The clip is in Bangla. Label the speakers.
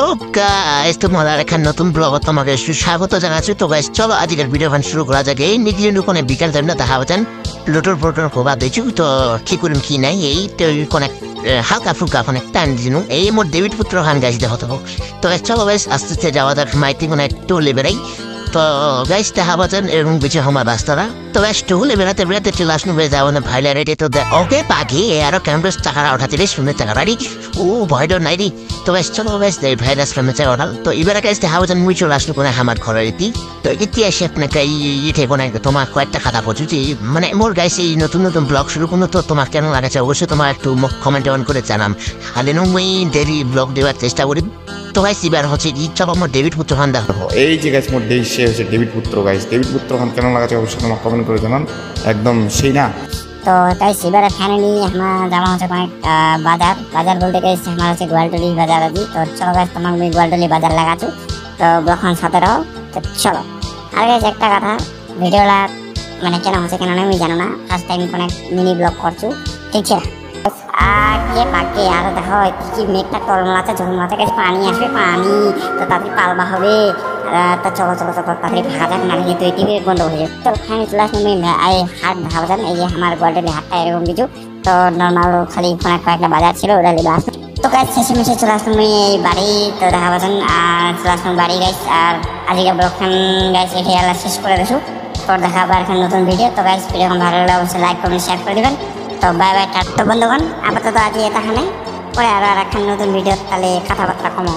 Speaker 1: হ্যালো গাইস, তোমাদের একটা নতুন ব্লগ তোমাকে স্বাগত জানাচ্ছি। তো গাইস চলো আজকের ভিডিও শুরু করা যাক। এই নিগলি কোনে বিকাল টাইম না দেখা হচ্ছেন লোটর পোটর খোবা দিয়েছি তো কি করুন কি নাই এই তো কোন হালকা ফুলকা কোন টান দিনু এই মোর ডেভিড পুত্র খান গাইস দেখো তো গাইস চলো গাইস আস্তে আস্তে যাওয়া যাক মাইতি কোন একটু বেড়াই। তো গাইস দেখা পাচ্ছেন এরকম কিছু আমার রাস্তাটা তো গাইস টুলে বেড়াতে চলে আসুন বেশ যাবো না ভাইলা রেডি তো ওকে পাখি আরো ক্যাম্পাস টাকা উঠাতে রে শুনে টাকা রাডি ও ভয় ডর নাই রে। তো গাইস চলো গাইস এই ভাইরাস ফ্রেমে চাই ওঠাল তো এবারে গাইস দেখা পাচ্ছেন মুই চলে আসলো কোনো আমার ঘরের ইতি তো ইতিহাস এসে আপনাকে ইঠে কোনো তোমার কয়েকটা খাতা পড়ছি যে মানে মোর গাইস এই নতুন নতুন ব্লগ শুরু করলো তো তোমার কেন লাগাচ্ছে অবশ্যই তোমার একটু কমেন্ট অন করে জানাম। খালি মুই ডেলি ব্লগ দেওয়ার চেষ্টা করি। তো গাইস এবার হচ্ছে কি চলো আমার ডেভিড পুত্র খান দেখো
Speaker 2: এই যে গাইস মোর দেশ সে হচ্ছে ডেভিড পুত্র গাইস। ডেভিড পুত্র খান কেন লাগাচ্ছে অবশ্যই তোমার কমেন্ট করে জানান, একদম সেই না।
Speaker 3: তো গাইস এবারে ফাইনালি আমার যাওয়া হচ্ছে অনেক বাজার বলতে গাইস আমার হচ্ছে গোয়ালটলি বাজার আছে। তো চলো গাইস তোমার আমি গোয়ালটলি বাজার লাগাচ্ছি তো ব্লগখান সাথে রहो। তো চলো আর গাইস একটা কথা ভিডিওটা মানে কেন হচ্ছে কেন আমি জানো না, ফার্স্ট টাইম কোনো মিনি ব্লগ করছি ঠিক আছে। আগে বাকি আর দেখো কি মেঘটা টলমলাতে ঝলমলাতে গেছে পানি আসবে পানি তো তাড়াতাড়ি পালবা হবে। তো চলো তাড়াতাড়ি ভাজা নাকি তো এটি বন্ধ হয়ে যাবে। তো ফাইনালি চলে আসলাম এই হাট ভাবছেন এই যে আমার গোয়ালটলি হাটটা এরকম কিছু তো নর্মাল খালি কয়েকটা বাজার ছিল ওটা লিখে আসলাম। তো গাইস শেষে মেশে চলে আসলাম এই বাড়ি তো দেখা পাচ্ছেন চলে আসলাম বাড়ি গাইস। আর আজকে ব্লগখান গাইস এটি আল্লাহ শেষ করে দেবো। তো দেখা আবার এখন নতুন ভিডিও। তো গাইস ভিডিও ভালো লাগলে অবশ্যই লাইক কমেন্ট শেয়ার করে দেবেন। তো বাই বাই টাটা বন্ধুগণ, আপাতত আজ এটা পরে আর একটা নতুন ভিডিও তাহলে কথাবার্তা কমো।